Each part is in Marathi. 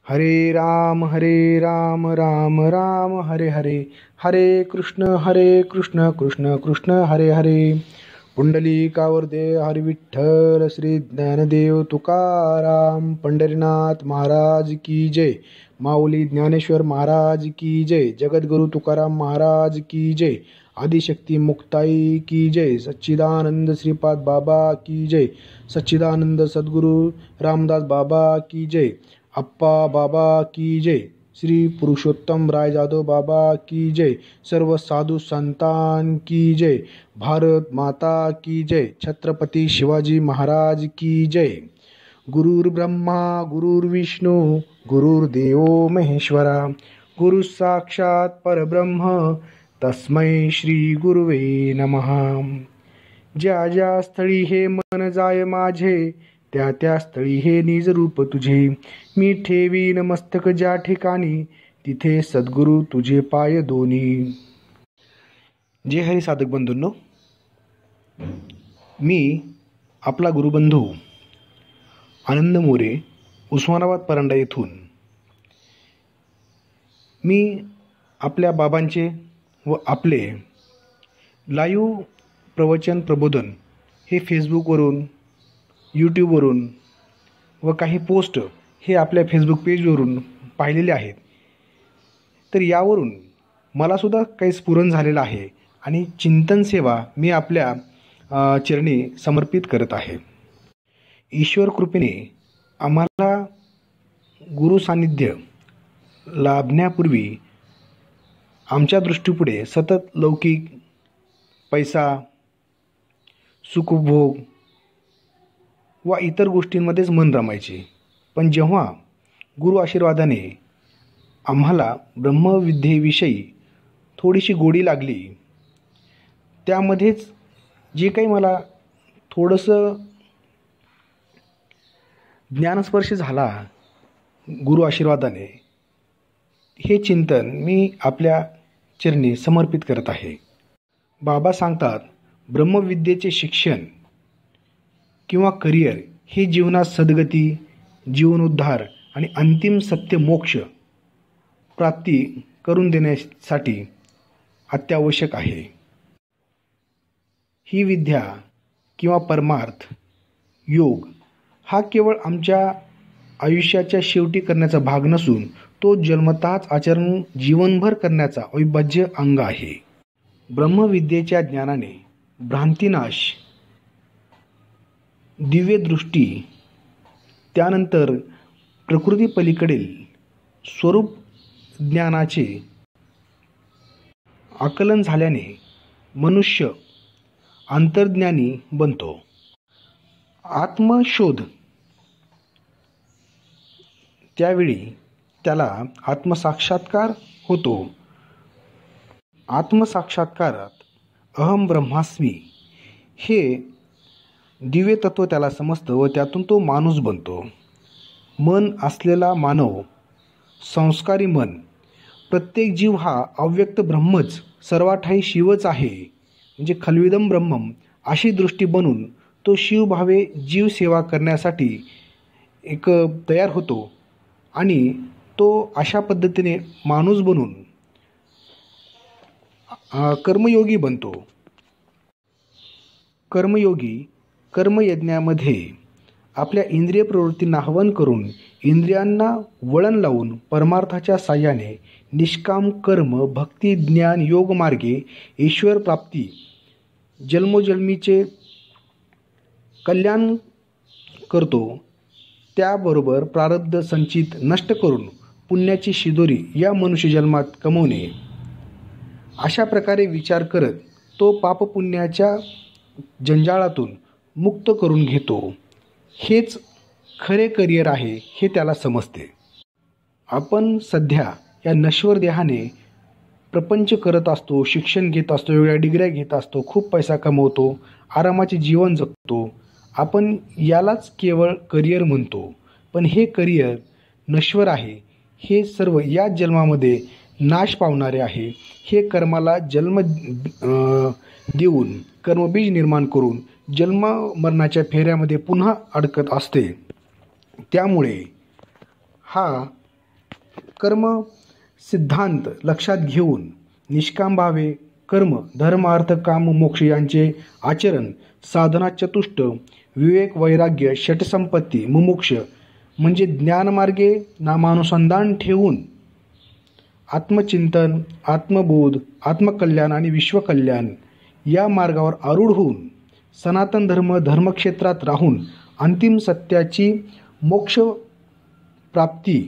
हरे राम राम राम हरे हरे, हरे कृष्ण कृष्ण कृष्ण हरे हरे. पुंडलिकावरदे हरी विठ्ठल, श्री ज्ञानदेव तुकाराम, पंढरीनाथ महाराज की जय. माऊली ज्ञानेश्वर महाराज की जय. जगद्गुरु तुकाराम महाराज की जय. आदिशक्ती मुक्ताई की जय. सच्चिदानंद श्रीपाद बाबा की जय. सच्चिदानंद सद्गुरु रामदास बाबा की जय. अप्पा बाबा की जय. श्री पुरुषोत्तम राय जाधव बाबा की जय. सर्व साधु संतान की जय. भारत माता की जय. छत्रपती शिवाजी महाराज की जय. गुरुर्ब्रह्मा गुरुर्विष्णू गुरुर्देव महेश्वरा, गुरु साक्षात परब्रह्म तस्मै श्री गुरुवे नमः. ज्या ज्या स्थळी हे मन जाय माझे, त्या त्या स्थळी हे निज रूप तुझे. मी ठेवीन मस्तक ज्या ठिकाणी, तिथे सद्गुरु तुझे पाय दोन्ही. जय हरी साधक बंधूंनो, मी आपला गुरुबंधू आनंद मोरे, उस्मानाबाद परांडा येथून. मी आपल्या बाबांचे व आपले लाईव्ह प्रवचन प्रबोधन हे फेसबुकवरून, यूट्यूबवरून व काही पोस्ट हे आपल्या फेसबुक पेजवरून पाहिलेले आहेत. तर यावरून मलासुद्धा काही स्फुरण झालेलं आहे आणि चिंतन सेवा मी आपल्या चरणी समर्पित करत आहे. ईश्वर कृपेने आम्हाला गुरु सान्निध्य लाभण्यापूर्वी आमच्या दृष्टीपुढे सतत लौकिक, पैसा, सुखभोग व इतर गोष्टींमध्येच मन रमायचे. पण जेव्हा गुरु आशीर्वादाने आम्हाला ब्रह्मविद्येविषयी थोडीशी गोडी लागली, त्यामध्येच जे काही मला थोडंसं ज्ञानस्पर्श झाला गुरु आशीर्वादाने, हे चिंतन मी आपल्या चरणी समर्पित करत आहे. बाबा सांगतात, ब्रह्मविद्येचे शिक्षण किंवा करिअर हे जीवनात सद्गती, जीवनोद्धार आणि अंतिम सत्य मोक्ष प्राप्ती करून देण्यासाठी अत्यावश्यक आहे. ही विद्या किंवा परमार्थ योग हा केवळ आमच्या आयुष्याच्या शेवटी करण्याचा भाग नसून तो जन्मतःच आचरण जीवनभर करण्याचा अविभाज्य अंग आहे. ब्रह्मविद्येच्या ज्ञानाने भ्रांतिनाश, दिव्यदृष्टी, त्यानंतर प्रकृती पलीकडील स्वरूप ज्ञानाचे आकलन झाल्याने मनुष्य अंतर्ज्ञानी बनतो. आत्मशोध, त्यावेळी त्याला आत्मसाक्षात्कार होतो. आत्मसाक्षात्कारात अहम ब्रह्मास्मी हे दिव्य तत्व त्याला समजतं व त्यातून तो माणूस बनतो. मन असलेला मानव, संस्कारी मन, प्रत्येक जीव हा अव्यक्त ब्रह्मच, सर्वाठाई शिवच आहे, म्हणजे खल्विदम ब्रह्मम अशी दृष्टी बनून तो शिवभावे जीव सेवा करण्यासाठी एक तयार होतो आणि तो अशा पद्धतीने माणूस बनून कर्मयोगी बनतो. कर्मयोगी कर्मयज्ञामध्ये आपल्या इंद्रिय प्रवृत्तींना हवन करून, इंद्रियांना वळण लावून परमार्थाच्या साह्याने निष्काम कर्म, भक्ती, ज्ञान, योग मार्गे ईश्वर प्राप्ती, जन्मोजन्मीचे कल्याण करतो. त्याबरोबर प्रारब्ध संचित नष्ट करून पुण्याची शिदोरी या मनुष्यजन्मात कमवणे. अशा प्रकारे विचार करत तो पापपुण्याच्या जंजाळातून मुक्त करून घेतो. हेच खरे करिअर आहे हे त्याला समजते. आपण सध्या या नश्वर देहाने प्रपंच करत असतो, शिक्षण घेत असतो, वेगळ्या डिग्र्या घेत असतो, खूप पैसा कमवतो, आरामाचे जीवन जगतो. आपण यालाच केवळ करिअर म्हणतो. पण हे करिअर नश्वर आहे. हे सर्व या जन्मामध्ये नाश पावणारे आहे. हे कर्माला जन्म देऊन, कर्मबीज निर्माण करून जन्म मरणाच्या फेऱ्यामध्ये पुन्हा अडकत असते. त्यामुळे हा कर्म सिद्धांत लक्षात घेऊन निष्काम भावे कर्म धर्म अर्थ काम मोक्ष यांचे आचरण, साधना चतुष्ट, विवेक वैराग्य षटसंपत्ती मुमुक्ष म्हणजे ज्ञानमार्गे नामानुसंधान ठेवून आत्मचिंतन, आत्मबोध, आत्मकल्याण आणि विश्वकल्याण या मार्गावर आरूढ होऊन सनातन धर्मक्षेत्रात राहून अंतिम सत्याची मोक्ष प्राप्ती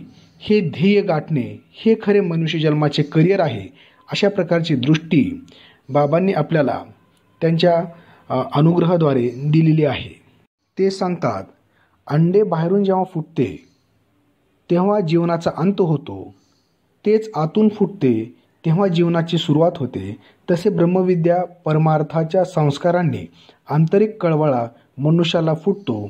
हे ध्येय गाठणे हे खरे मनुष्य जन्माचे करिअर आहे. अशा प्रकारची दृष्टी बाबांनी आपल्याला त्यांच्या अनुग्रहाद्वारे दिलेली आहे. ते सांगतात, अंडे बाहेरून जेव्हा फुटते तेव्हा जीवनाचा अंत होतो, तेच आतून फुटते तेव्हा जीवनाची सुरुवात होते. तसे ब्रह्मविद्या परमार्थाच्या संस्कारांनी आंतरिक कळवळा मनुष्याला फुटतो,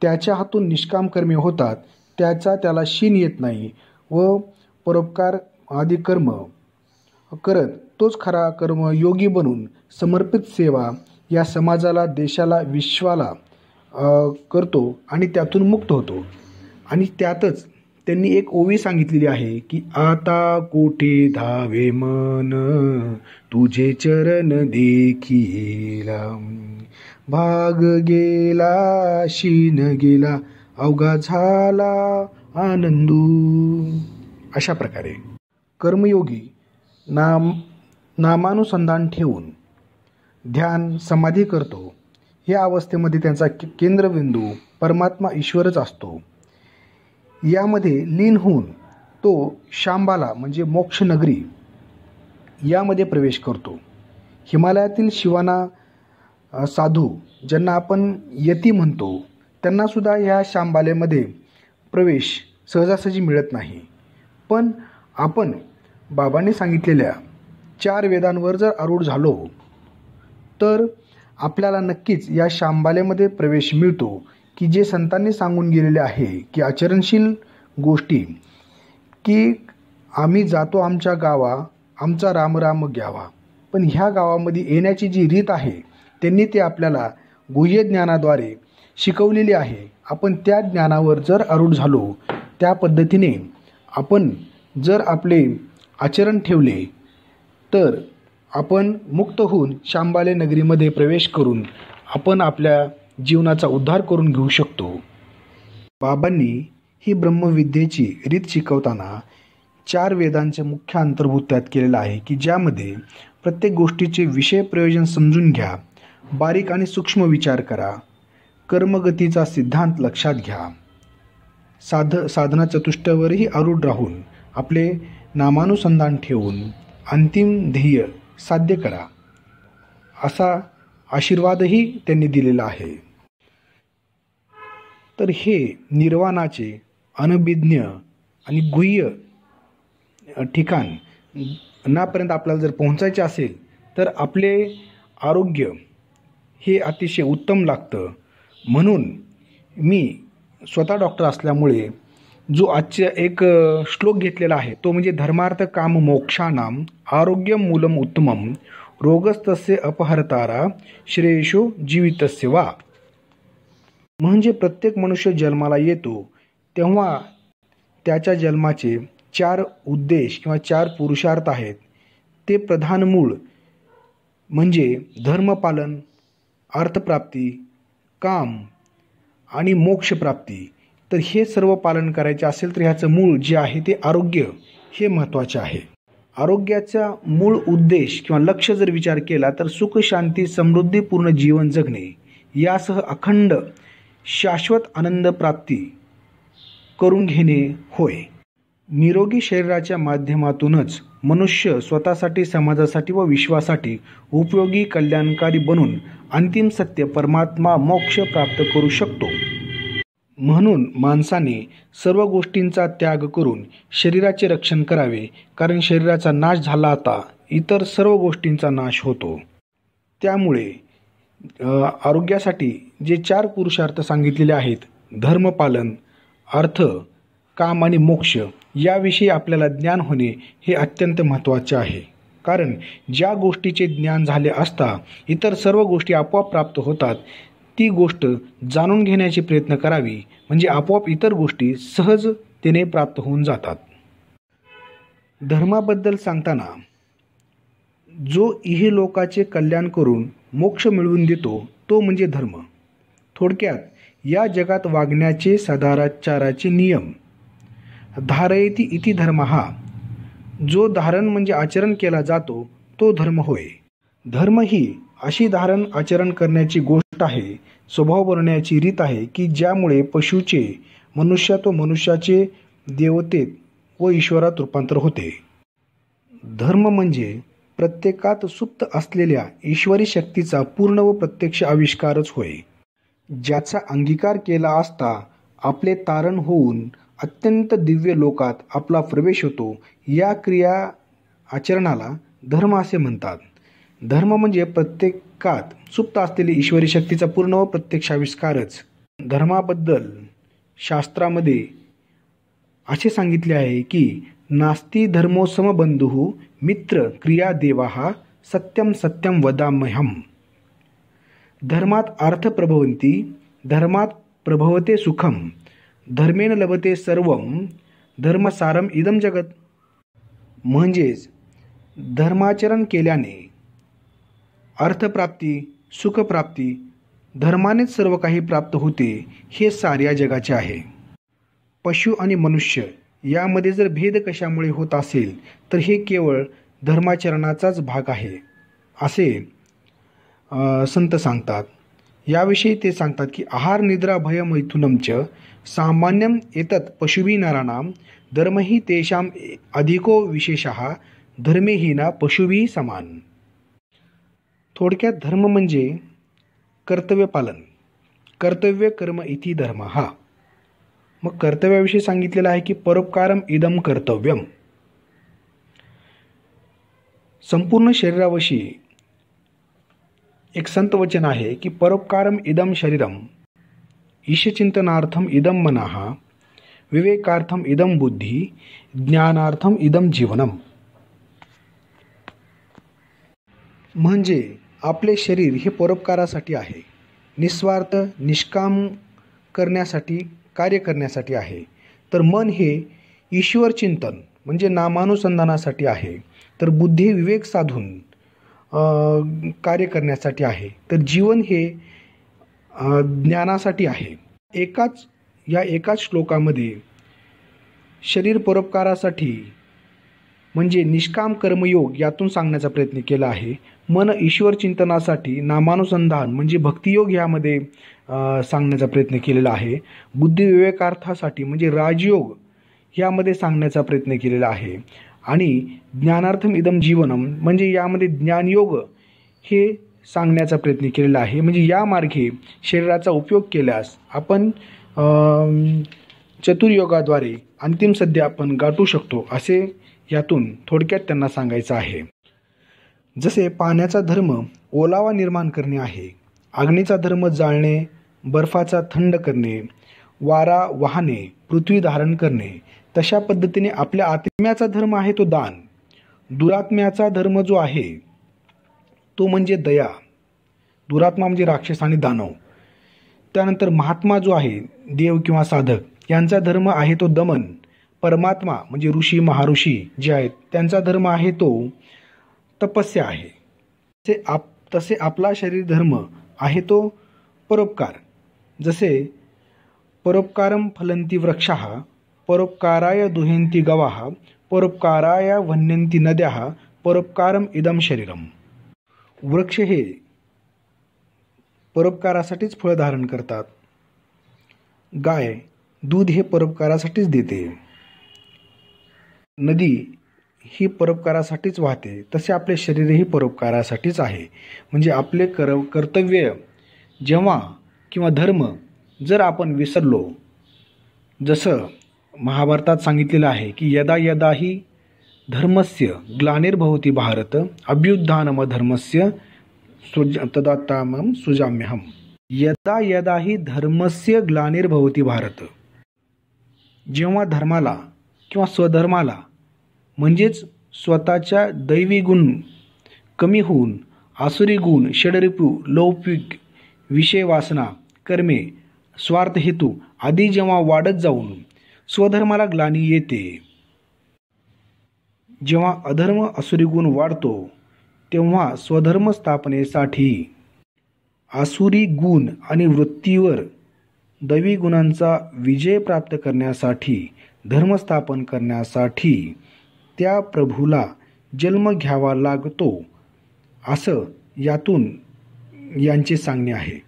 त्याच्या हातून निष्काम कर्मे होतात, त्याला शीन येत नाही व परोपकार आदी कर्म करत तोच खरा कर्मयोगी बनून समर्पित सेवा या समाजाला, देशाला, विश्वाला करतो आणि त्यातून मुक्त होतो. आणि त्यातच त्यांनी एक ओवी सांगितलेली आहे की आता कोठे धावे मन तुझे चरण देखीला, भाग गेला शीन गेला अवघा झाला आनंदू. अशा प्रकारे कर्मयोगी नामानुसंधान ठेवून ध्यान समाधी करतो. या अवस्थेमध्ये त्यांचा केंद्रबिंदू परमात्मा ईश्वरच असतो. यामध्ये लीन होऊन तो शांबाला म्हणजे मोक्षनगरी यामध्ये प्रवेश करतो. हिमालयातील शिवाना साधू ज्यांना आपण यती म्हणतो त्यांनासुद्धा ह्या शांबालेमध्ये प्रवेश सहजासहजी मिळत नाही. पण आपण बाबांनी सांगितलेल्या 4 वेदांवर जर आरूढ झालो तर आपल्याला नक्कीच या शांबालेमध्ये प्रवेश मिळतो की जे संतांनी सांगून गेलेले आहे की आचरणशील गोष्टी की आम्ही जातो आमच्या गावा आमचा राम राम घ्यावा. पण ह्या गावामध्ये येण्याची जी रीत आहे त्यांनी ते आपल्याला गुह्य ज्ञानाद्वारे शिकवलेली आहे. आपण त्या ज्ञानावर जर आरूढ झालो, त्या पद्धतीने आपण जर आपले आचरण ठेवले तर आपण मुक्त होऊन शांबाले नगरीमध्ये प्रवेश करून आपण आपल्या जीवनाचा उद्धार करून घेऊ शकतो. बाबांनी ही ब्रह्मविद्येची रीत शिकवताना 4 वेदांचे मुख्य अंतर्भूत त्यात केलेलं आहे की ज्यामध्ये प्रत्येक गोष्टीचे विषय प्रयोजन समजून घ्या, बारीक आणि सूक्ष्म विचार करा, कर्मगतीचा सिद्धांत लक्षात घ्या, साधना चतुष्टयावरही आरूढ राहून आपले नामानुसंधान ठेवून अंतिम ध्येय साध्य करा, असा आशीर्वादही त्यांनी दिलेला आहे. तर हे निर्वाणाचे अनभिज्ञ आणि गुह्य ठिकाण नापर्यंत आपल्याला जर पोहोचायचे असेल तर आपले आरोग्य हे अतिशय उत्तम लागतं. म्हणून मी स्वतः डॉक्टर असल्यामुळे जो आजचा एक श्लोक घेतलेला आहे तो म्हणजे धर्मार्थ काम मोक्षानाम आरोग्य मूलम उत्तमम रोगस्तस्य अपहर्तारा श्रेयशो जीवितस्य वा. म्हणजे प्रत्येक मनुष्य जन्माला येतो तेव्हा त्याच्या जन्माचे 4 उद्देश किंवा 4 पुरुषार्थ आहेत. ते प्रधान मूळ म्हणजे धर्मपालन, अर्थप्राप्ती, काम आणि मोक्षप्राप्ती. तर हे सर्व पालन करायचे असेल तर ह्याचं मूळ जे आहे ते आरोग्य हे महत्त्वाचे आहे. आरोग्याचा मूळ उद्देश किंवा लक्ष्य जर विचार केला तर सुख शांती समृद्धीपूर्ण जीवन जगणे यासह अखंड शाश्वत आनंद प्राप्ती करून घेणे होय. निरोगी शरीराच्या माध्यमातूनच मनुष्य स्वतःसाठी, समाजासाठी व विश्वासाठी उपयोगी कल्याणकारी बनून अंतिम सत्य परमात्मा मोक्ष प्राप्त करू शकतो. म्हणून माणसाने सर्व गोष्टींचा त्याग करून शरीराचे रक्षण करावे, कारण शरीराचा नाश झाला आता इतर सर्व गोष्टींचा नाश होतो. त्यामुळे आरोग्यासाठी जे 4 पुरुषार्थ सांगितलेले आहेत, धर्मपालन, अर्थ, काम आणि मोक्ष, याविषयी आपल्याला ज्ञान होणे हे अत्यंत महत्त्वाचे आहे. कारण ज्या गोष्टीचे ज्ञान झाले असता इतर सर्व गोष्टी आपोआप प्राप्त होतात. ती गोष्ट जाणून घेण्याचे प्रयत्न करावी म्हणजे आपोआप इतर गोष्टी सहजतेने प्राप्त होऊन जातात. धर्माबद्दल सांगताना जो इहलोकाचे कल्याण करून मोक्ष मिळवून देतो तो म्हणजे धर्म. थोडक्यात या जगात वागण्याचे सदाचाराचे नियम. धारयति इति धर्मः. जो धारण म्हणजे आचरण केला जातो तो धर्म होय. धर्म ही अशी धारण आचरण करण्याची गोष्ट आहे, स्वभाव बनवण्याची रीत आहे की ज्यामुळे पशुचे मनुष्यात व मनुष्याचे देवतेत व ईश्वरात रूपांतर होते. धर्म म्हणजे प्रत्येकात सुप्त असलेल्या ईश्वरी शक्तीचा पूर्ण व प्रत्यक्ष आविष्कारच होय, ज्याचा अंगीकार केला असता आपले तारण होऊन अत्यंत दिव्य लोकात आपला प्रवेश होतो. या क्रिया आचरणाला धर्म असे म्हणतात. धर्म म्हणजे प्रत्येकात सुप्त असलेली ईश्वरी शक्तीचा पूर्ण व प्रत्यक्ष आविष्कारच. धर्माबद्दल शास्त्रामध्ये असे सांगितले आहे की नास्ति धर्मो समबंधुः मित्र क्रिया देवाः सत्यम सत्यम वदाम्यहम्. धर्मात अर्थ प्रभवन्ति, धर्मात प्रभवते सुखम, धर्मेण लभते सर्वम, धर्मसारम इदम जगत. म्हणजेच धर्माचरण केल्याने अर्थप्राप्ती, सुखप्राप्ती, धर्मानेच सर्व काही प्राप्त होते हे साऱ्या जगाचे आहे. पशु आणि मनुष्य यामध्ये जर भेद कशामुळे होत असेल तर हे केवळ धर्माचरणाचाच भाग आहे असे संत सांगतात. याविषयी ते सांगतात की आहार निद्रा भय मैथुनम च सामान्यम एतत् पशुभिः नराणां धर्महि तेषां अधिको विशेषः धर्मेहीना पशुभिः समान. थोडक्यात धर्म म्हणजे कर्तव्य पालन. कर्तव्य कर्म इति धर्मः. मग कर्तव्याविषयी सांगितलेलं आहे की परोपकारम इदम कर्तव्यम. संपूर्ण शरीराविषयी एक संत वचन आहे की परोपकारम इदम शरीरम, ईशचिंतनार्थम इदम मनः, विवेकार्थम इदम बुद्धी, ज्ञानार्थम इदम जीवनम. म्हणजे आपले शरीर हे परोपकारासाठी आहे, निस्वार्थ निष्काम करण्यासाठी, कार्य करण्यासाठी आहे. तर मन हे ईश्वर चिंतन म्हणजे नामानुसंधानासाठी आहे. तर बुद्धी विवेक साधून कार्य करण्यासाठी आहे. तर जीवन हे ज्ञानासाठी आहे. एकाच श्लोकामध्ये शरीर परोपकारासाठी म्हणजे निष्काम कर्मयोग यातून सांगण्याचा प्रयत्न केला आहे. मन ईश्वर चिंतनासाठी नामानुसंधान म्हणजे भक्तियोग यामध्ये सांगण्याचा प्रयत्न केलेला आहे. बुद्धी विवेकार्थासाठी म्हणजे राजयोग यामध्ये सांगण्याचा प्रयत्न केलेला आहे. आणि ज्ञानार्थम इदम जीवनम म्हणजे यामध्ये ज्ञानयोग हे सांगण्याचा प्रयत्न केलेला आहे. म्हणजे या मार्गे शरीराचा उपयोग केल्यास आपण चतुर्योगाद्वारे अंतिम सध्या आपण गाठू शकतो असे यातून थोडक्यात त्यांना सांगायचं आहे. जसे पाण्याचा धर्म ओलावा निर्माण करणे आहे, अग्नीचा धर्म जाळणे, बर्फाचा थंड करणे, वारा वाहने, पृथ्वी धारण करणे, तशा पद्धतीने आपल्या आत्म्याचा धर्म आहे तो दान. दुरात्म्याचा धर्म जो आहे तो म्हणजे दया. दुरात्मा म्हणजे राक्षस आणि दानव. त्यानंतर महात्मा जो आहे देव किंवा साधक यांचा धर्म आहे तो दमन. परमात्मा म्हणजे ऋषी महाऋषी जे आहेत त्यांचा धर्म आहे तो तपस्या आहे. तसे आपला शरीर धर्म आहे तो परोपकार. जसे परोपकारम फलंती वृक्षाः, परोपकाराय दुहेंती गवाः, परोपकाराय वन्यंती नद्याः, परोपकारम इदम शरीरम. वृक्ष हे परोपकारासाठीच फळ धारण करतात. गाय दूध हे परोपकारासाठीच देते. नदी ही परोपकारासाठीच वाहते. तसे आपले शरीरही परोपकारासाठीच आहे. म्हणजे आपले कर्तव्य जेव्हा किंवा धर्म जर आपण विसरलो, जसं महाभारतात सांगितलेलं आहे की यदा यदा ही धर्मस्य ग्लानिर्भवति भारत अभ्युत्थानम धर्मस्य तदात्मानं सृजाम्यहम्. यदा यदा ही धर्मस्य ग्लानिर्भवति भारत. जेव्हा धर्माला किंवा स्वधर्माला म्हणजेच स्वतःच्या दैवी गुण कमी होऊन आसुरी गुण, षडरिपू, लौकिक विषय वासना, कर्मे, स्वार्थ हेतू आदी जेव्हा वाढत जाऊन स्वधर्माला ग्लानी येते जेव्हा अधर्म आसुरी गुण वाढतो तेव्हा स्वधर्म स्थापनेसाठी आसुरी गुण आणि वृत्तीवर दैवी गुणांचा विजय प्राप्त करण्यासाठी धर्मस्थापन करण्यासाठी त्या प्रभूला जन्म घ्यावा लागतो असं यातून यांचे सांगणे आहे.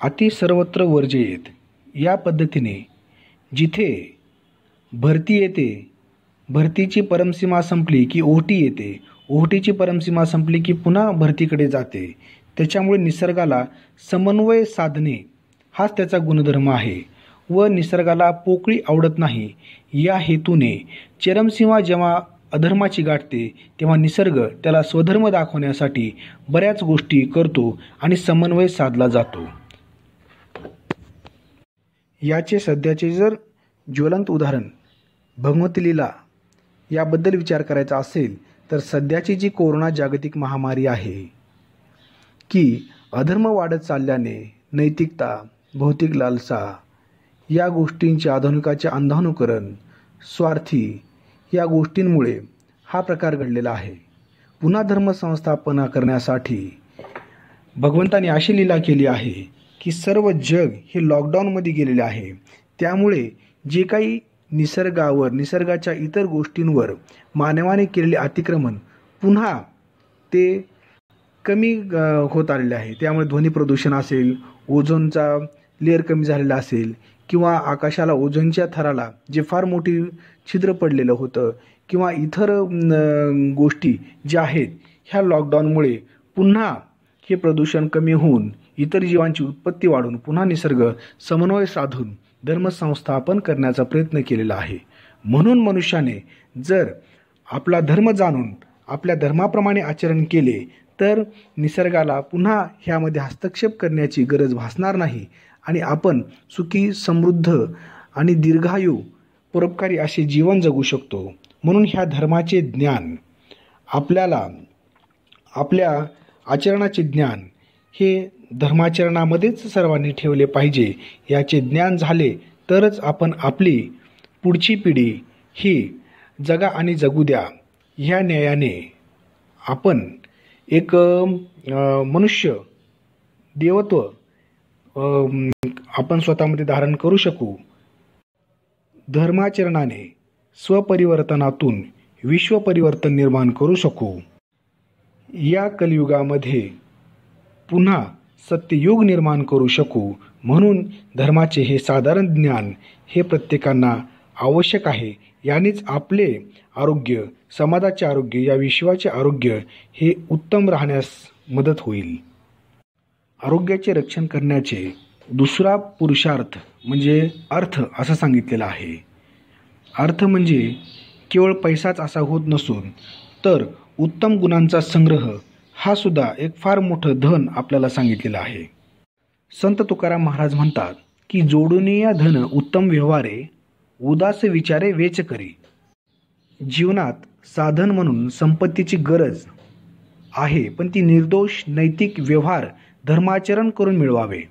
अति सर्वत्र वर्जयेत या पद्धतीने जिथे भरती येते, भरतीची परमसीमा संपली की ओहोटी येते, ओहोटीची परमसीमा संपली की पुन्हा भरतीकडे जाते. त्याच्यामुळे निसर्गाला समन्वय साधणे हाच त्याचा गुणधर्म आहे व निसर्गाला पोकळी आवडत नाही. या हेतूने चरमसीमा जेव्हा अधर्माची गाठते तेव्हा निसर्ग त्याला स्वधर्म दाखवण्यासाठी बऱ्याच गोष्टी करतो आणि समन्वय साधला जातो. याचे सध्याचे जर ज्वलंत उदाहरण भगवती लीला याबद्दल विचार करायचा असेल तर सध्याची जी कोरोना जागतिक महामारी आहे की अधर्म वाढत चालल्याने नैतिकता, भौतिक लालसा या गोष्टींचे आधुनिकाचे अंधानुकरण, स्वार्थी या गोष्टींमुळे हा प्रकार घडलेला आहे. पुन्हा धर्मसंस्थापना करण्यासाठी भगवंताने अशी लीला केली आहे की सर्व जग हे लॉकडाऊनमध्ये गेलेले आहे. त्यामुळे जे काही निसर्गावर, निसर्गाच्या इतर गोष्टींवर मानवाने केलेले अतिक्रमण पुन्हा ते कमी होत आलेले आहे. त्यामुळे ध्वनी प्रदूषण असेल, ओझोनचा लेअर कमी झालेला असेल किंवा आकाशाला ओझोनच्या थराला जे फार मोठी छिद्र पडलेलं होतं किंवा इतर गोष्टी ज्या आहेत ह्या लॉकडाऊनमुळे पुन्हा हे प्रदूषण कमी होऊन इतर जीवांची उत्पत्ती वाढून पुन्हा निसर्ग समन्वय साधून धर्मसंस्थापन करण्याचा प्रयत्न केलेला आहे. म्हणून मनुष्याने जर आपला धर्म जाणून आपल्या धर्माप्रमाणे आचरण केले तर निसर्गाला पुन्हा ह्यामध्ये हस्तक्षेप करण्याची गरज भासणार नाही आणि आपण सुखी, समृद्ध आणि दीर्घायू, परोपकारी असे जीवन जगू शकतो. म्हणून ह्या धर्माचे ज्ञान आपल्याला, आपल्या आचरणाचे ज्ञान हे धर्माचरणामध्येच सर्वांनी ठेवले पाहिजे. याचे ज्ञान झाले तरच आपण आपली पुढची पिढी ही जगा आणि जगू द्या ह्या न्यायाने आपण एक मनुष्य देवत्व आपण स्वतःमध्ये धारण करू शकू. धर्माचरणाने स्वपरिवर्तनातून विश्वपरिवर्तन निर्माण करू शकू. या कलियुगामध्ये पुन्हा सत्ययुग निर्माण करू शकू. म्हणून धर्माचे हे साधारण ज्ञान हे प्रत्येकांना आवश्यक आहे. यानेच आपले आरोग्य, समाजाचे आरोग्य, या विश्वाचे आरोग्य हे उत्तम राहण्यास मदत होईल. आरोग्याचे रक्षण करण्याचे दुसरा पुरुषार्थ म्हणजे अर्थ असं सांगितलेला आहे. अर्थ म्हणजे केवळ पैसाच असा होत नसून तर उत्तम गुणांचा संग्रह हा सुद्धा एक फार मोठं धन आपल्याला सांगितलेलं आहे. संत तुकाराम महाराज म्हणतात की जोडुनिया धन उत्तम व्यवहारे, उदास विचारे वेच करी. जीवनात साधन म्हणून संपत्तीची गरज आहे, पण ती निर्दोष नैतिक व्यवहार धर्माचरण करून मिळवावे.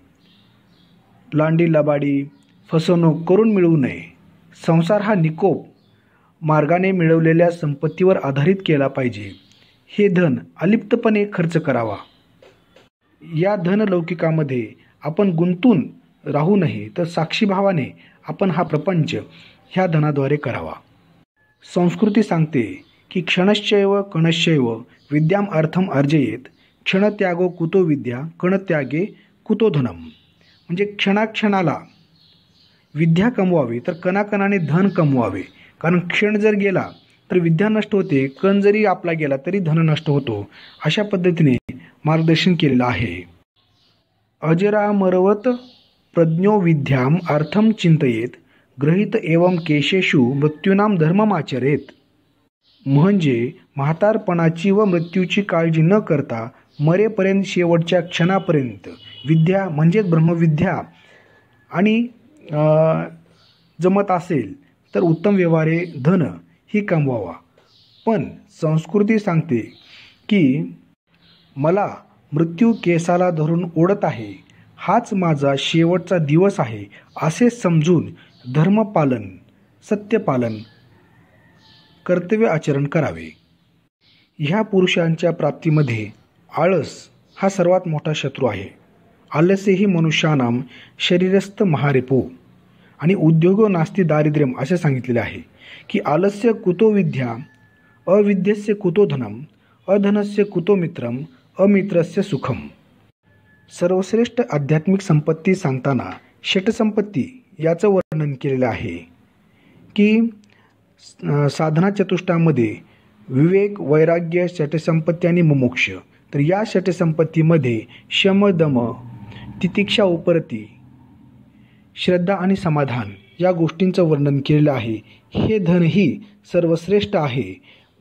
लांडी लबाडी फसवणूक करून मिळवू नये. संसार हा निकोप मार्गाने मिळवलेल्या संपत्तीवर आधारित केला पाहिजे. हे धन अलिप्तपणे खर्च करावा. या धनलौकिकामध्ये आपण गुंतून राहू नये, तर साक्षीभावाने आपण हा प्रपंच ह्या धनाद्वारे करावा. संस्कृती सांगते की क्षणश्चैव कणश्चैव विद्याम अर्थम अर्जयेत, क्षणत्यागो कुतो विद्या कणत्यागे कुतो धनम. म्हणजे क्षणाक्षणाला विद्या कमवावी तर कणाकणाने धन कमवावे. कारण क्षण जर गेला तर विद्या नष्ट होते, कण जरी आपला गेला तरी धन नष्ट होतो. अशा पद्धतीने मार्गदर्शन केलेलं आहे. अजरामरवत प्रज्ञो विद्याम अर्थम चिंतयेत, गृहीत एवं केशेषु मृत्यूनाम धर्ममाचरेत. म्हणजे म्हातारपणाची व मृत्यूची काळजी न करता मरेपर्यंत शेवटच्या क्षणापर्यंत विद्या म्हणजेच ब्रह्मविद्या आणि जमत असेल तर उत्तम व्यवहारे धन ही कमवावा. पण संस्कृती सांगते की मला मृत्यू केसाला धरून ओढत आहे, हाच माझा शेवटचा दिवस आहे असे समजून धर्मपालन, सत्यपालन कर्तव्य आचरण करावे. ह्या पुरुषांच्या प्राप्तीमध्ये आळस हा सर्वात मोठा शत्रू आहे. आलस्य ही मनुष्यानाम शरीरस्थ महारेपो आणि उद्योगो नास्ति दारिद्र्यम असे सांगितलेले आहे की आलस्य कुतो विद्या, अविद्यस्य कुतो धनम, अधनस्य कुतो मित्रम, अमित्रस्य सुखम. सर्वश्रेष्ठ आध्यात्मिक संपत्ती सांगताना षटसंपत्ती याचं वर्णन केलेलं आहे की साधना चतुष्टामध्ये विवेक, वैराग्य, षटसंपत्ती आणि मुमुक्ष. तर या षटसंपत्तीमध्ये शम, दम, तितिक्षा, उपरती, श्रद्धा आणि समाधान या गोष्टींचं वर्णन केलेलं आहे. हे धन ही सर्वश्रेष्ठ आहे.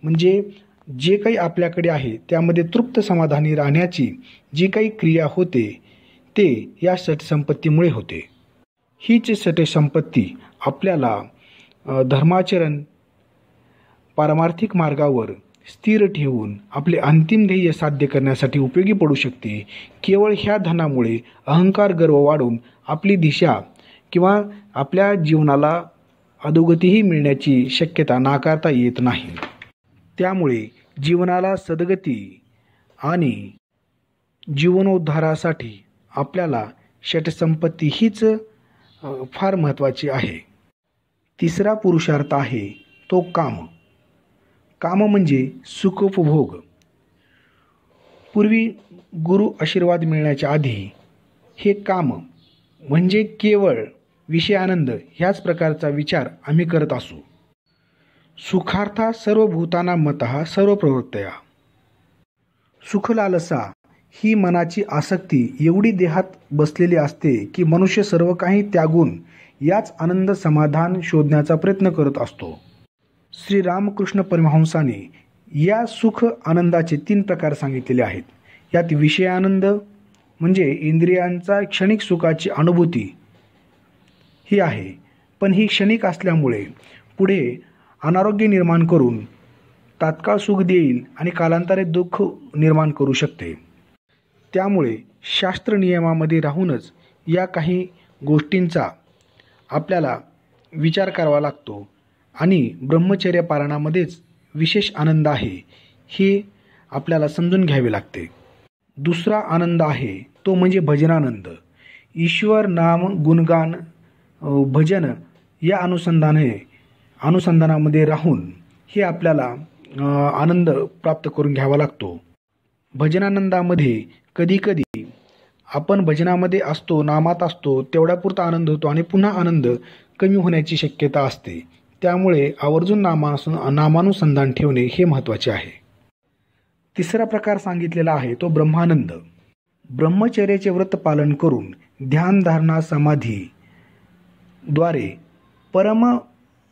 म्हणजे जे काही आपल्याकडे आहे त्यामध्ये तृप्त समाधानी राहण्याची जी काही क्रिया होते ते या षटसंपत्तीमुळे होते. हीच षटसंपत्ती आपल्याला धर्माचरण पारमार्थिक मार्गावर स्थिर ठेवून आपले अंतिम ध्येय साध्य करण्यासाठी उपयोगी पडू शकते. केवळ ह्या धनामुळे अहंकार, गर्व वाढून आपली दिशा किंवा आपल्या जीवनाला अधोगतीही मिळण्याची शक्यता नाकारता येत नाही. त्यामुळे जीवनाला सद्गती आणि जीवनोद्धारासाठी आपल्याला षटसंपत्ती हीच फार महत्त्वाची आहे. तिसरा पुरुषार्थ आहे तो काम. काम म्हणजे सुखोपभोग. पूर्वी गुरु आशीर्वाद मिळण्याच्या आधी हे काम म्हणजे केवळ विषय आनंद ह्याच प्रकारचा विचार आम्ही करत असू. सुखार्था सर्व भूताना मतः सर्व प्रवृत्तया. सुखलालसा ही मनाची आसक्ती एवढी देहात बसलेली असते की मनुष्य सर्व काही त्यागून याच आनंद समाधान शोधण्याचा प्रयत्न करत असतो. श्री रामकृष्ण परमहंसाने या सुख आनंदाचे 3 प्रकार सांगितलेले आहेत. यात विषय आनंद म्हणजे इंद्रियांचा क्षणिक सुखाची अनुभूती ही आहे, पण ही क्षणिक असल्यामुळे पुढे अनारोग्य निर्माण करून तात्काळ सुख देईल आणि कालांतरे दुःख निर्माण करू शकते. त्यामुळे शास्त्र नियमामध्ये राहूनच या काही गोष्टींचा आपल्याला विचार करावा लागतो आणि ब्रह्मचर्य पालनामध्येच विशेष आनंद आहे हे आपल्याला समजून घ्यावे लागते. दुसरा आनंद आहे तो म्हणजे भजनानंद. ईश्वर नाम गुणगान भजन या अनुसंधानामध्ये राहून हे आपल्याला आनंद प्राप्त करून घ्यावा लागतो. भजनानंदामध्ये कधीकधी आपण भजनामध्ये असतो, नामात असतो, तेवढ्यापुरता आनंद होतो आणि पुन्हा आनंद कमी होण्याची शक्यता असते. त्यामुळे आवर्जून नामानुसंधान ठेवणे हे महत्त्वाचे आहे. तिसरा प्रकार सांगितलेला आहे तो ब्रह्मानंद. ब्रह्मचर्याचे व्रत पालन करून ध्यान, धारणा, समाधी द्वारे परम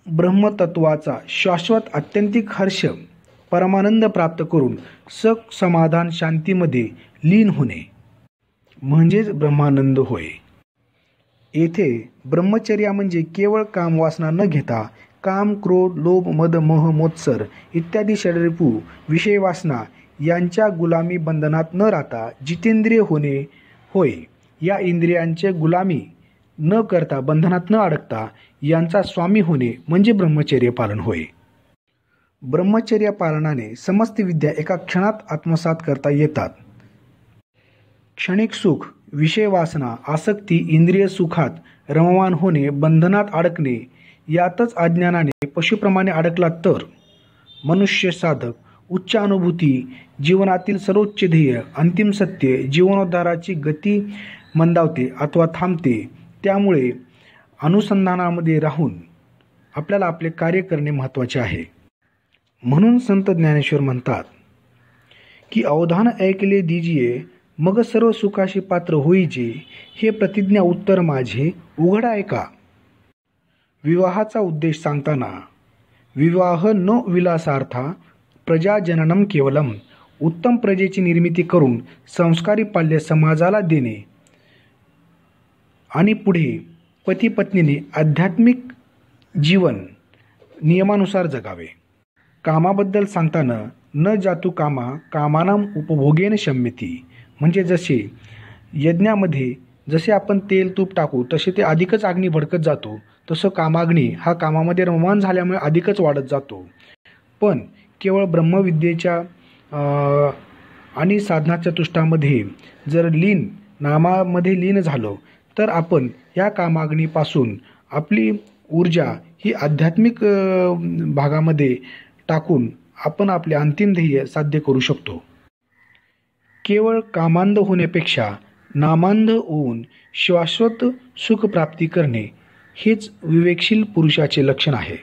ब्रह्मतत्वाचा शाश्वत आत्यंतिक हर्ष परमानंद प्राप्त करून सख, समाधान, शांतीमध्ये लीन होणे म्हणजेच ब्रह्मानंद होय. येथे ब्रह्मचर्या म्हणजे केवळ कामवासना न घेता काम, क्रोध, लोभ, मद, मोह, मोत्सर इत्यादी षड्रिपू विषय वासना यांच्या गुलामी बंधनात न राहता जितेंद्रिय होणे होय. या इंद्रियांचे गुलामी न करता बंधनात न अडकता यांचा स्वामी होणे म्हणजे ब्रह्मचर्य पालन होय. ब्रह्मचर्य पालनाने समस्त विद्या एका क्षणात आत्मसात करता येतात. क्षणिक सुख, विषय वासना, आसक्ती, इंद्रिय सुखात रममान होणे, बंधनात अडकणे यातच अज्ञानाने पशुप्रमाणे अडकला तर मनुष्य साधक उच्च अनुभूती, जीवनातील सर्वोच्च ध्येय, अंतिम सत्य, जीवनोद्धाराची गती मंदावते अथवा थांबते. त्यामुळे अनुसंधानामध्ये राहून आपल्याला आपले कार्य करणे महत्त्वाचे आहे. म्हणून संत ज्ञानेश्वर म्हणतात की अवधान ऐकले दीजिये मग सर्व सुखाशी पात्र होईजे, हे प्रतिज्ञा उत्तर माझे उघड ऐका. विवाहाचा उद्देश सांगताना विवाह न विलासार्था प्रजाजननम केवलम, उत्तम प्रजेची निर्मिती करून संस्कारी पाल्य समाजाला देणे आणि पुढे पती पत्नीने आध्यात्मिक जीवन नियमानुसार जगावे. कामाबद्दल सांगताना न जातु कामा कामानाम उपभोगेन शम्यती, म्हणजे जसे यज्ञामध्ये जसे आपण तेल तूप टाकू तसे ते अधिकच अग्नी भडकत जातो, तसं कामाग्नी हा कामामध्ये रममाण झाल्यामुळे अधिकच वाढत जातो. पण केवळ ब्रह्मविद्येच्या आणि साधना चतुष्टामध्ये जर नामामध्ये लीन झालो तर आपण या कामाग्नीपासून आपली ऊर्जा ही आध्यात्मिक भागामध्ये टाकून आपण आपले अंतिम ध्येय साध्य करू शकतो. केवळ कामांध होण्यापेक्षा नामांध होऊन शाश्वत सुख प्राप्ती करणे हेच विवेकशील पुरुषाचे लक्षण आहे.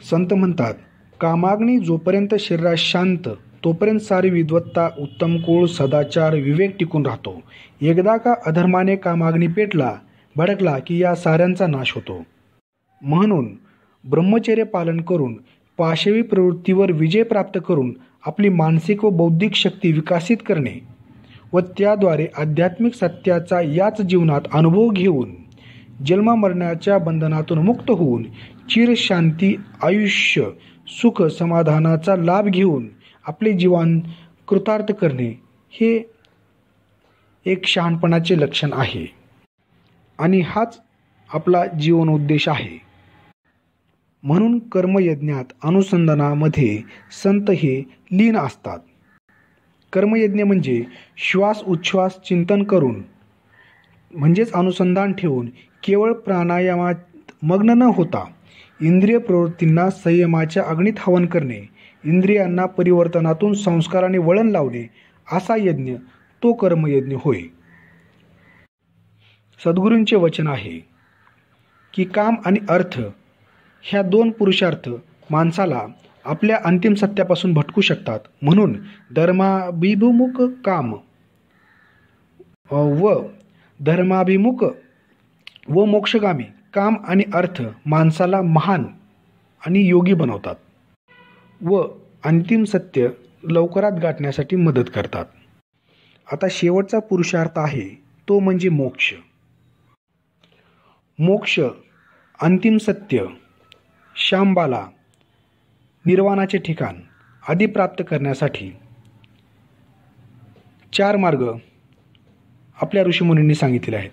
संत म्हणतात, कामाग्नी जोपर्यंत शरीरात शांत तोपर्यंत सारी विद्वत्ता, उत्तम कुळ, सदाचार, विवेक टिकून राहतो. एकदा का अधर्माने कामाग्नी पेटला, भडकला की या साऱ्यांचा नाश होतो. म्हणून ब्रह्मचर्य पालन करून पाशवी प्रवृत्तीवर विजय प्राप्त करून आपली मानसिक व बौद्धिक शक्ती विकसित करणे व त्याद्वारे आध्यात्मिक सत्याचा याच जीवनात अनुभव घेऊन जन्ममरणाच्या बंधनातून मुक्त होऊन चिरशांती आयुष्य सुख समाधानाचा लाभ घेऊन आपले जीवन कृतार्थ करणे हे एक शहाणपणाचे लक्षण आहे आणि हाच आपला जीवन उद्देश आहे. म्हणून कर्मयज्ञात अनुसंधानामध्ये संत हे लीन असतात. कर्मयज्ञ म्हणजे श्वास उच्छ्वास चिंतन करून म्हणजेच अनुसंधान ठेवून केवळ प्राणायामात मग्न न होता इंद्रिय प्रवृत्तींना संयमाच्या अग्नीत हवन करणे, इंद्रियांना परिवर्तनातून संस्काराने वळण लावणे असा यज्ञ तो कर्मयज्ञ होय. सद्गुरूंचे वचन आहे की काम आणि अर्थ ह्या दोन पुरुषार्थ माणसाला आपल्या अंतिम सत्यापासून भटकू शकतात. म्हणून धर्माभिमुख काम व मोक्षगामी काम आणि अर्थ माणसाला महान आणि योगी बनवतात व अंतिम सत्य लवकरात गाठण्यासाठी मदत करतात. आता शेवटचा पुरुषार्थ आहे तो म्हणजे मोक्ष. मोक्ष, अंतिम सत्य, शांबाला, निर्वाणाचे ठिकाण आदी प्राप्त करण्यासाठी 4 मार्ग आपल्या ऋषीमुनींनी सांगितले आहेत.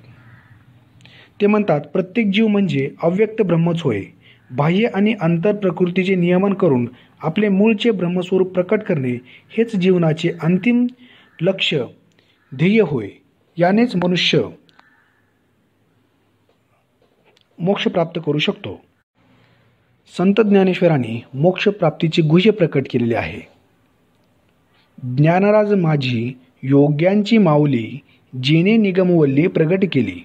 ते म्हणतात, प्रत्येक जीव म्हणजे अव्यक्त ब्रह्मच होय. बाह्य आणि अंतर प्रकृतीचे नियमन करून आपले मूळचे ब्रह्मस्वरूप प्रकट करणे हेच जीवनाचे अंतिम लक्ष ध्येय होय. यानेच मनुष्य मोक्ष प्राप्त करू शकतो. संत ज्ञानेश्वरांनी मोक्ष प्राप्तीचे गुह्य प्रकट केलेले आहे. ज्ञानराज माझी योग्यांची माऊली, जेने निगमवल्ली प्रगट केली.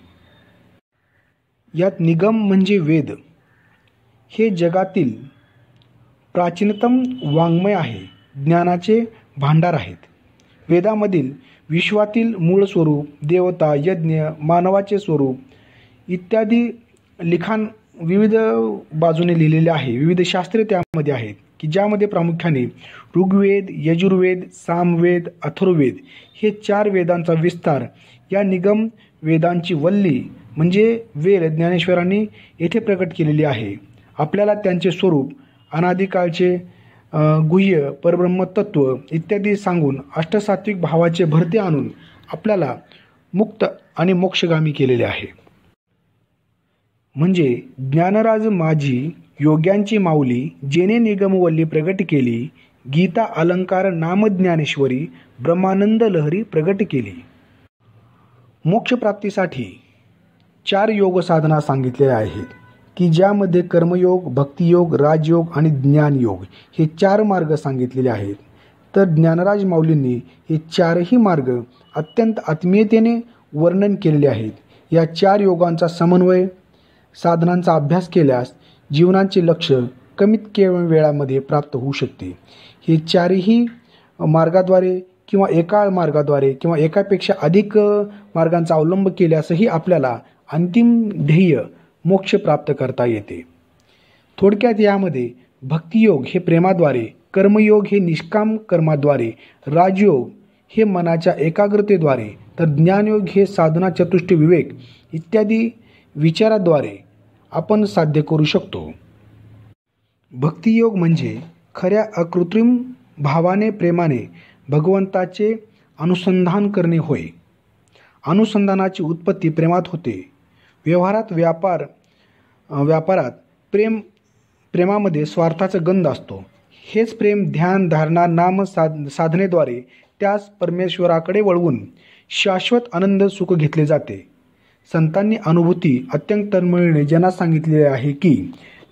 यात निगम म्हणजे वेद. हे जगातील प्राचीनतम वाङ्मय आहे. ज्ञानाचे भांडार आहेत. वेदामधील विश्वातील मूळ स्वरूप, देवता, यज्ञ, मानवाचे स्वरूप इत्यादी लिखाण विविध बाजूने लिहिलेले आहे. विविध शास्त्रे त्यामध्ये आहेत की ज्यामध्ये प्रामुख्याने ऋग्वेद, यजुर्वेद, सामवेद, अथर्ववेद हे 4 वेदांचा विस्तार या निगम वेदांची वल्ली म्हणजे वेद ज्ञानेश्वरांनी येथे प्रकट केलेली आहे. आपल्याला त्यांचे स्वरूप, अनादिकाळचे गुह्य, परब्रह्मतत्व इत्यादी सांगून अष्टसात्विक भावाचे भरते आणून आपल्याला मुक्त आणि मोक्षगामी केलेले आहे. म्हणजे ज्ञानराज माझी योग्यांची माऊली, जेने निगमवल्ली प्रगट केली. गीता अलंकार नामज्ञानेश्वरी, ब्रह्मानंद लहरी प्रगट केली. मोक्षप्राप्तीसाठी 4 योग साधना सांगितलेल्या आहेत की ज्यामध्ये कर्मयोग, भक्तियोग, राजयोग आणि ज्ञानयोग हे 4 मार्ग सांगितलेले आहेत. तर ज्ञानराज माऊलींनी हे 4ही मार्ग अत्यंत आत्मीयतेने वर्णन केलेले आहेत. या 4 योगांचा समन्वय साधनांचा अभ्यास केल्यास जीवनाचे लक्ष कमीत कमी वेळामध्ये प्राप्त होऊ शकते. हे 4ही मार्गाद्वारे किंवा एका मार्गाद्वारे किंवा एकापेक्षा अधिक मार्गांचा अवलंब केल्यासही आपल्याला अंतिम ध्येय मोक्ष प्राप्त करता येते. थोडक्यात यामध्ये भक्तियोग हे प्रेमाद्वारे, कर्मयोग हे निष्काम कर्माद्वारे, राजयोग हे मनाच्या एकाग्रतेद्वारे, तर ज्ञानयोग हे साधना, चतुष्ट, विवेक इत्यादी विचाराद्वारे आपण साध्य करू शकतो. भक्तियोग म्हणजे खऱ्या अकृत्रिम भावाने, प्रेमाने भगवंताचे अनुसंधान करणे होय. अनुसंधानाची उत्पत्ती प्रेमात होते. व्यवहारात, व्यापारात प्रेमामध्ये स्वार्थाचा गंध असतो. हेच प्रेम ध्यान धारणा नाम साधनेद्वारे त्यास परमेश्वराकडे वळवून शाश्वत आनंद सुख घेतले जाते. संतांनी अनुभूती अत्यंत तळमळीने ज्यांना सांगितलेले आहे की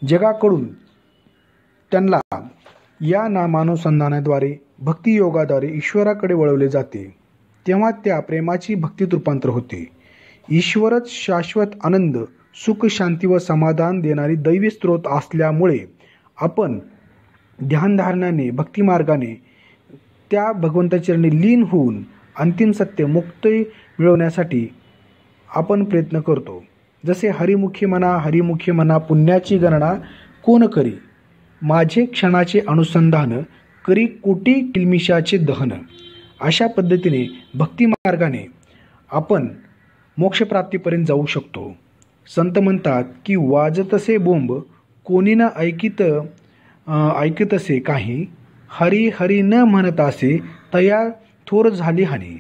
जगाकडून त्यांना या नामानुसंधानाद्वारे भक्तियोगाद्वारे ईश्वराकडे वळवले जाते, तेव्हा त्या प्रेमाची भक्तीत रूपांतर होते. ईश्वरच शाश्वत आनंद सुख शांती व समाधान देणारी दैवी स्रोत असल्यामुळे आपण ध्यानधारणाने भक्तिमार्गाने त्या भगवंताचरणी लीन होऊन अंतिम सत्य मुक्ती मिळवण्यासाठी आपण प्रयत्न करतो. जसे हरिमुखी म्हणा पुण्याची गणना कोण करी, माझे क्षणाचे अनुसंधान करी कोटी किलमिशाचे दहन. अशा पद्धतीने भक्तिमार्गाने आपण मोक्षप्राप्तीपर्यंत जाऊ शकतो. संत म्हणतात की वाजतसे बोंब कोणी न ऐकतसे काही, हरी हरी न म्हणतासे तया थोर झाली हानी.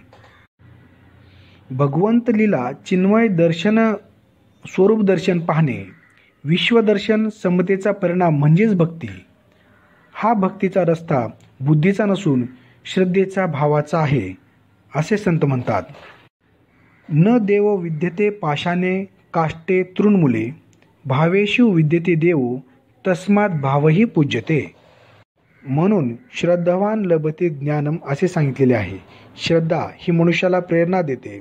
भगवंत लीला चिन्मय दर्शन स्वरूप दर्शन पाहणे विश्वदर्शन समतेचा परिणाम म्हणजेच भक्ती. हा भक्तीचा रस्ता बुद्धीचा नसून श्रद्धेचा भावाचा आहे असे संत म्हणतात. न देव विद्यते पाशाने काष्टे तृणमुले, भावेषु विद्यते देव तस्मात भावही पूज्यते. म्हणून श्रद्धावान लभते ज्ञानम असे सांगितलेले आहे. श्रद्धा ही मनुष्याला प्रेरणा देते.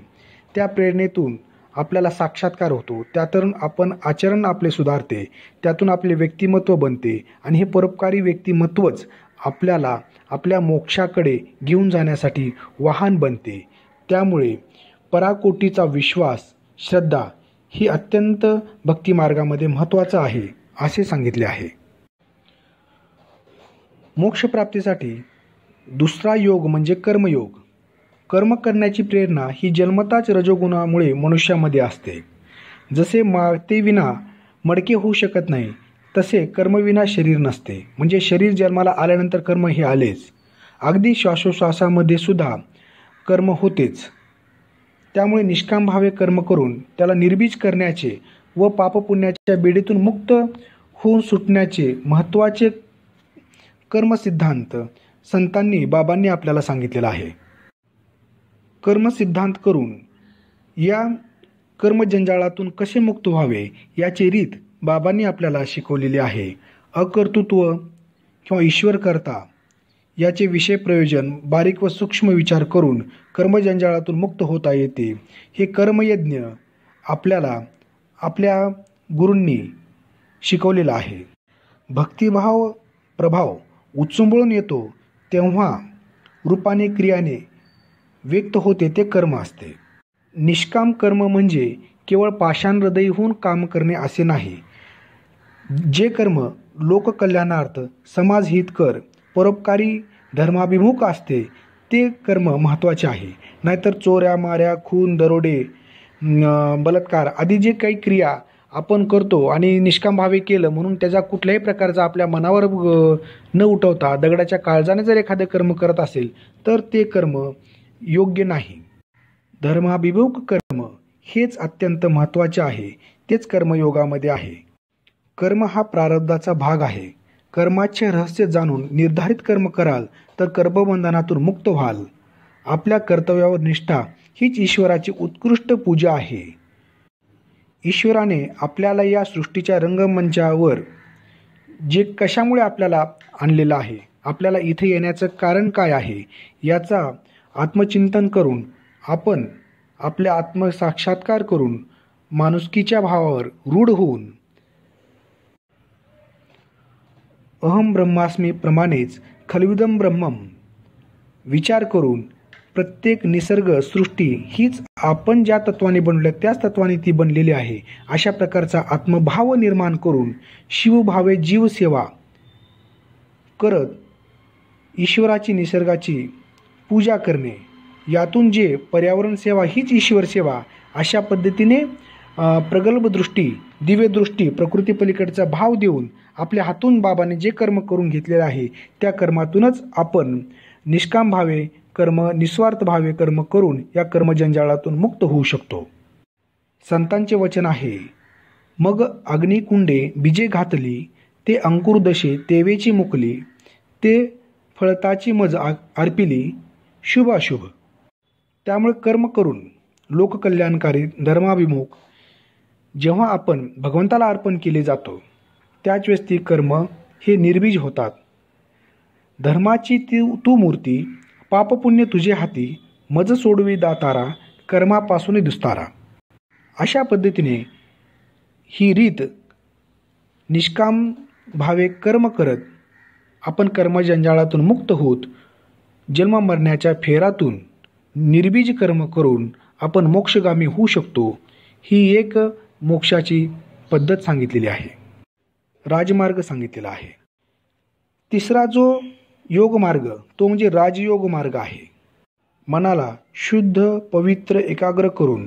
त्या प्रेरणेतून आपल्याला साक्षात्कार होतो. त्यातून आपण आचरण आपले सुधारते. त्यातून आपले व्यक्तिमत्व बनते आणि हे परोपकारी व्यक्तिमत्वच आपल्याला आपल्या मोक्षाकडे घेऊन जाण्यासाठी वाहन बनते. त्यामुळे पराकोटीचा विश्वास श्रद्धा ही अत्यंत भक्तिमार्गामध्ये महत्त्वाचं आहे असे सांगितले आहे. मोक्षप्राप्तीसाठी दुसरा योग म्हणजे कर्मयोग. कर्म करण्याची प्रेरणा ही जन्मताच रजोगुणामुळे मनुष्यामध्ये असते. जसे मातेविना मडके होऊ शकत नाही तसे कर्मविना शरीर नसते. म्हणजे शरीर जन्माला आल्यानंतर कर्म हे आलेच. अगदी श्वासोश्वासामध्ये सुद्धा कर्म होतेच. त्यामुळे निष्काम भावे कर्म करून त्याला निर्बीज करण्याचे व पापपुण्याच्या बेडीतून मुक्त होऊन सुटण्याचे महत्त्वाचे कर्मसिद्धांत संतांनी बाबांनी आपल्याला सांगितलेला आहे. कर्मसिद्धांत करून या कर्मजंजाळातून कसे मुक्त व्हावे याची रीत बाबांनी आपल्याला शिकवलेली आहे. अकर्तृत्व किंवा ईश्वर करता याचे विषय प्रयोजन बारीक व सूक्ष्म विचार करून कर्मजंजाळातून मुक्त होता येते. हे कर्मयज्ञ आपल्याला आपल्या गुरूंनी शिकवलेला आहे. भक्तिभाव प्रभाव उचंबळून येतो तेव्हा रूपाने क्रियाने व्यक्त होते ते कर्म असते. निष्काम कर्म म्हणजे केवळ पाषाण हृदय होऊन काम करणे असे नाही. जे कर्म लोककल्याणार्थ समाजहितकर परोपकारी धर्माभिमुख असते ते कर्म महत्त्वाचे आहे. नाहीतर चोऱ्या माऱ्या खून दरोडे बलात्कार आदी जे काही क्रिया आपण करतो आणि निष्काम भावे केलं म्हणून त्याचा कुठल्याही प्रकारचा आपल्या मनावर न उठवता दगडाच्या काळजाने जर एखादं कर्म करत असेल तर ते कर्म योग्य नाही. धर्माभिमुख कर्म हेच अत्यंत महत्त्वाचे आहे. तेच कर्मयोगामध्ये आहे. कर्म हा प्रारब्धाचा भाग आहे. कर्माचे रहस्य जाणून निर्धारित कर्म कराल तर कर्मबंधनातून मुक्त व्हाल. आपल्या कर्तव्यावर निष्ठा हीच ईश्वराची उत्कृष्ट पूजा आहे. ईश्वराने आपल्याला या सृष्टीच्या रंगमंचावर जे कशामुळे आपल्याला आणलेलं आहे, आपल्याला इथे येण्याचं कारण काय आहे याचा आत्मचिंतन करून आपण आपल्या आत्मसाक्षात्कार करून माणुसकीच्या भावावर रूढ होऊन अहम ब्रह्मास्मी प्रमाणेच खल्विदम ब्रह्मम विचार करून प्रत्येक निसर्ग सृष्टी हीच आपण ज्या तत्वाने बनवल्या त्याच तत्वाने ती बनलेली आहे अशा प्रकारचा आत्मभाव निर्माण करून शिवभावे जीवसेवा करत ईश्वराची निसर्गाची पूजा करणे, यातून जे पर्यावरण सेवा हीच ईश्वर सेवा अशा पद्धतीने प्रगल्भ दृष्टी दिव्यदृष्टी प्रकृती पलीकडचा भाव देऊन आपल्या हातून बाबाने जे कर्म करून घेतलेले आहे त्या कर्मातूनच आपण निष्काम भावे कर्म निस्वार्थ भावे कर्म करून या कर्मजंजाळातून मुक्त होऊ शकतो. संतांचे वचन आहे, मग अग्निकुंडे बीजे घातली ते अंकुरदशे तेवेची मुकली, ते फळताची मज अर्पिली शुभाशुभ. त्यामुळे कर्म करून लोककल्याणकारी धर्माभिमुख जेव्हा आपण भगवंताला अर्पण केले जातो त्याच वेळेस ती कर्म हे निर्बीज होतात. धर्माची तू मूर्ती, पापपुण्य तुझे हाती, मज सोडवी दातारा, कर्मापासून दुस्तारा. अशा पद्धतीने ही रीत निष्काम भावे कर्म करत आपण कर्मजंजाळातून मुक्त होत जन्म मरण्याच्या फेरातून निर्बीज कर्म करून आपण मोक्षगामी होऊ शकतो. ही एक मोक्षाची पद्धत सांगितलेली आहे, राजमार्ग सांगितलेला आहे. तिसरा जो योग मार्ग तो म्हणजे राजयोग मार्ग आहे. मनाला शुद्ध पवित्र एकाग्र करून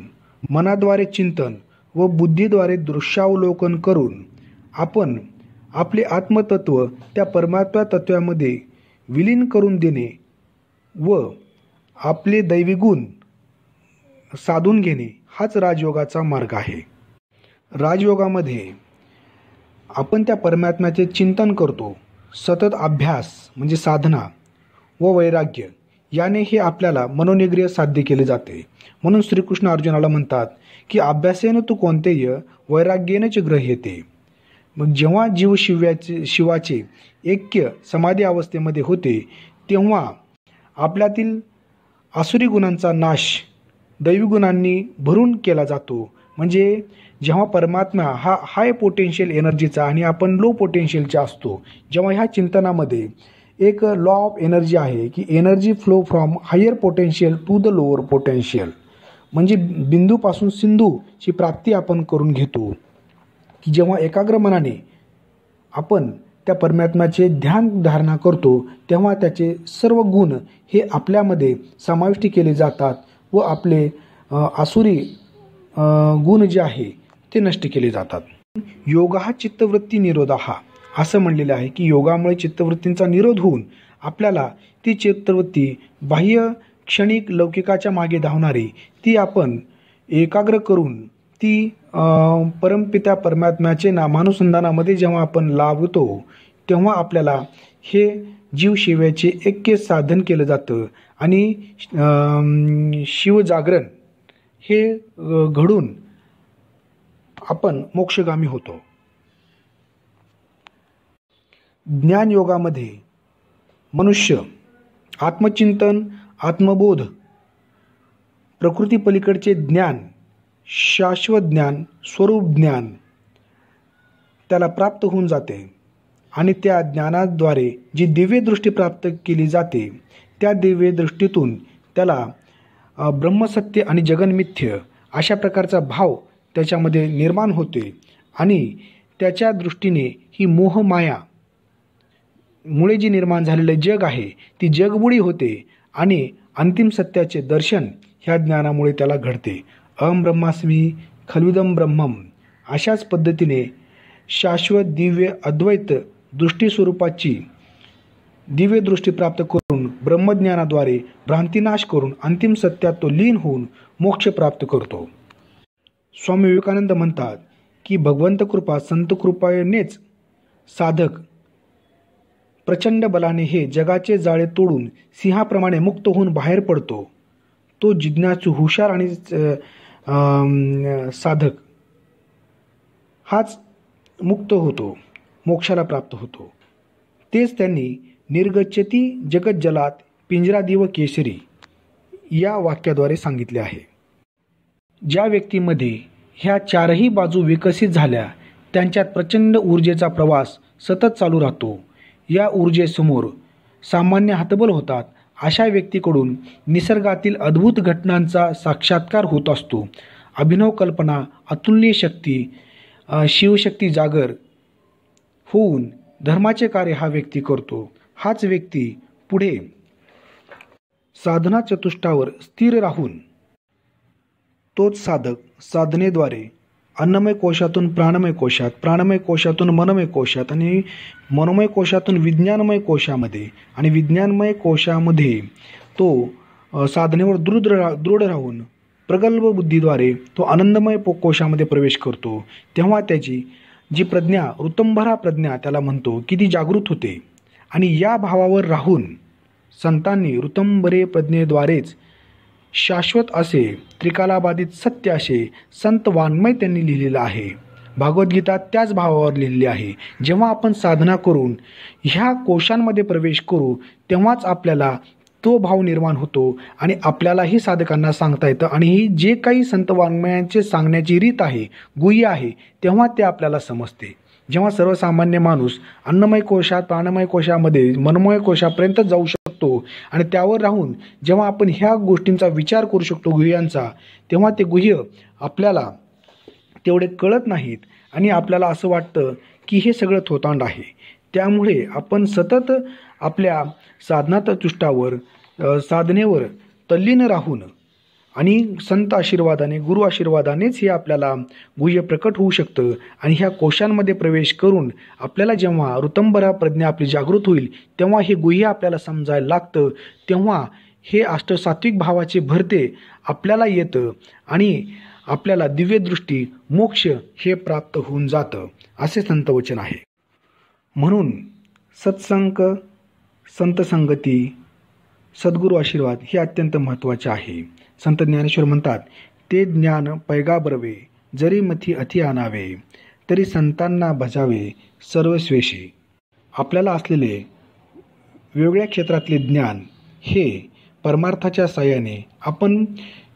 मनाद्वारे चिंतन व बुद्धीद्वारे दृश्यावलोकन करून आपण आपले आत्मतत्व त्या परमात्मा तत्वामध्ये विलीन करून देणे व आपले दैविगुण साधून घेणे हाच राजयोगाचा मार्ग आहे. राजयोगामध्ये आपण त्या परमात्म्याचे चिंतन करतो. सतत अभ्यास म्हणजे साधना व वैराग्य याने हे आपल्याला मनोनिग्रह साध्य केले जाते. म्हणून श्रीकृष्ण अर्जुनाला म्हणतात की अभ्यासेन तू कोणतेय, वैराग्येनच ग्रह्यते. मग जेव्हा जीव शिवाचे ऐक्य समाधी अवस्थेमध्ये होते तेव्हा आपल्यातील आसुरी गुणांचा नाश दैवी गुणांनी भरून केला जातो. म्हणजे जेव्हा परमात्मा हा हाय पोटेन्शियल एनर्जीचा आणि आपण लो पोटेन्शियलचा असतो, जेव्हा ह्या चिंतनामध्ये एक लॉ ऑफ एनर्जी आहे की energy flow from higher potential to the lower potential, म्हणजे बिंदूपासून सिंधूची प्राप्ती आपण करून घेतो. की जेव्हा एकाग्र मनाने आपण त्या परमात्म्याचे ध्यान धारणा करतो तेव्हा त्याचे सर्व गुण हे आपल्यामध्ये समाविष्ट केले जातात व आपले आसुरी गुण जे आहे ते नष्ट केले जातात. योग हा चित्तवृत्ती निरोधा असं म्हणलेलं आहे की योगामुळे चित्तवृत्तींचा निरोध होऊन आपल्याला ती चित्तवृत्ती बाह्य क्षणिक लौकिकाच्या मागे धावणारी ती आपण एकाग्र करून ती परमपिता परमात्म्याचे नामानुसंधानामध्ये जेव्हा आपण लाभतो तेव्हा आपल्याला हे जीवसेवेचे ऐक्य साधन केलं जातं आणि शिवजागरण हे घडून आपण मोक्षगामी होतो. ज्ञानयोगामध्ये मनुष्य आत्मचिंतन, आत्मबोध, प्रकृती पलीकडचे ज्ञान, शाश्वत ज्ञान, स्वरूप ज्ञान त्याला प्राप्त होऊन जाते आणि त्या ज्ञानाद्वारे जी दिव्य दृष्टी प्राप्त केली जाते त्या दिव्य दृष्टीतून त्याला ब्रह्मसत्य आणि जगन्मिथ्य अशा प्रकारचा भाव त्याच्यामध्ये निर्माण होते आणि त्याच्या दृष्टीने ही मोहमाया मुळे जी निर्माण झालेले जग आहे ती जगबुडी होते आणि अंतिम सत्याचे दर्शन ह्या ज्ञानामुळे त्याला घडते. अहम ब्रह्मास्मी खल्विदम ब्रह्मम अशाच पद्धतीने शाश्वत दिव्य अद्वैत दृष्टी स्वरूपाची दिव्य दृष्टी प्राप्त करून ब्रह्मज्ञानाद्वारे भ्रांतिनाश करून अंतिम सत्यात तो लीन होऊन मोक्ष प्राप्त करतो. स्वामी विवेकानंद म्हणतात की भगवंत कृपा संत कृपानेच साधक प्रचंड बलाने हे जगाचे जाळे तोडून सिंहाप्रमाणे मुक्त होऊन बाहेर पडतो. तो जिज्ञासू हुशार आणि साधक हाच मुक्त होतो, मोक्षाला प्राप्त होतो. तेच त्यांनी निर्गच्छती जगज्जलात पिंजरादिव केशरी या वाक्याद्वारे सांगितले आहे. ज्या व्यक्तीमध्ये ह्या चारही बाजू विकसित झाल्या त्यांच्यात प्रचंड ऊर्जेचा प्रवास सतत चालू राहतो. या ऊर्जेसमोर सामान्य हतबल होतात. अशा व्यक्तीकडून निसर्गातील अद्भुत घटनांचा साक्षात्कार होत असतो. अभिनव कल्पना, अतुलनीय शक्ती, शिवशक्ती जागर होऊन धर्माचे कार्य हा व्यक्ती करतो. हाच व्यक्ती पुढे साधना चतुष्टावर स्थिर राहून तोच साधक साधनेद्वारे अन्नमय कोशातून प्राणमय कोशात, प्राणमय कोशातून मनमय कोशात आणि मनोमय कोशातून विज्ञानमय कोशामध्ये आणि विज्ञानमय कोशामध्ये तो साधनेवर दृढ राहून प्रगल्भ बुद्धीद्वारे तो आनंदमय कोशामध्ये प्रवेश करतो. तेव्हा त्याची जी प्रज्ञा, ऋतंभरा प्रज्ञा त्याला म्हणतो, की ती जागृत होते. आणि या भावावर राहून संतांनी ऋतंभरे प्रज्ञेद्वारेच शाश्वत असे त्रिकालाबाधित सत्य असे संत वाङ्मय त्यांनी लिहिलेलं आहे. भागवद्गीता त्याच भावावर लिहिलेली आहे. जेव्हा आपण साधना करून ह्या कोशांमध्ये प्रवेश करू तेव्हाच आपल्याला तो भाव निर्माण होतो आणि आपल्यालाही साधकांना सांगता येतं. आणि ही जे काही संत वाङ्मयांचे सांगण्याची रीत आहे, गुह्य आहे, तेव्हा ते आपल्याला समजते. जेव्हा सर्वसामान्य माणूस अन्नमय कोशात, प्राणमय कोशामध्ये, मनोमय कोशापर्यंत जाऊ शकतो आणि त्यावर राहून जेव्हा आपण ह्या गोष्टींचा विचार करू शकतो गुह्यांचा, तेव्हा ते गुह्य आपल्याला तेवढे कळत नाहीत आणि आपल्याला असं वाटतं की हे सगळं थोतांड आहे. त्यामुळे आपण सतत आपल्या साधनातुष्टावर, साधनेवर तल्लीन राहून आणि संत आशीर्वादाने, गुरु आशीर्वादानेच हे आपल्याला गुह्य प्रकट होऊ शकतं. आणि ह्या कोशांमध्ये प्रवेश करून आपल्याला जेव्हा ऋतंभरा प्रज्ञा आपली जागृत होईल तेव्हा हे गुह्य आपल्याला समजायला लागतं. तेव्हा हे अष्टसात्विक भावाचे भरते आपल्याला येतं आणि आपल्याला दिव्यदृष्टी, मोक्ष हे प्राप्त होऊन जातं, असे संतवचन आहे. म्हणून सत्संग, संतसंगती, सद्गुरू आशीर्वाद हे अत्यंत महत्त्वाचे आहे. संत ज्ञानेश्वर म्हणतात, ते ज्ञान पैगाबरवे जरी मथी अति आणावे, तरी संतांना भजावे सर्वस्वेशी. आपल्याला असलेले वेगळ्या क्षेत्रातले ज्ञान हे परमार्थाच्या साह्याने आपण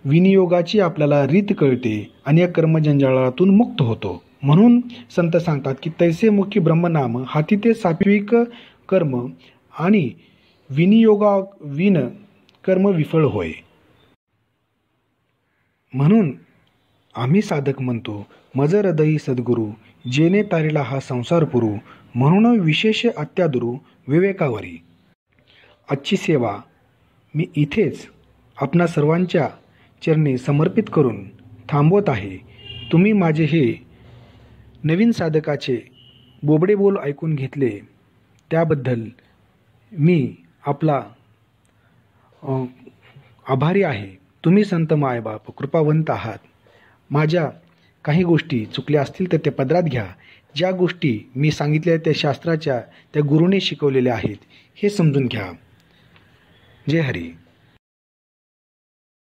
विनियोगाची आपल्याला रीत कळते आणि या कर्मजंजाळातून मुक्त होतो. म्हणून संत सांगतात की तैसे मुखी ब्रह्मनाम हाती ते सात्विक कर्म आणि विनियोगाविन कर्म विफळ होय. म्हणून आम्ही साधक म्हणतो, मज हृदयी सद्गुरू जेने तारिला हा संसार पुरू, म्हणून विशेष अत्यादुरू विवेकावरी. आजची सेवा मी इथेच आपणा सर्वांच्या चरणी समर्पित करून थांबवत आहे. तुम्ही माझे हे नवीन साधकाचे बोबडे बोल ऐकून घेतले त्याबद्दल मी आपला आभारी आहे. तुम्ही संत मायबाप कृपावंत आहात. माझ्या काही गोष्टी चुकल्या असतील तर ते पदरात घ्या. ज्या गोष्टी मी सांगितल्या त्या शास्त्राच्या, त्या गुरुने शिकवलेल्या आहेत हे समजून घ्या. जय हरी.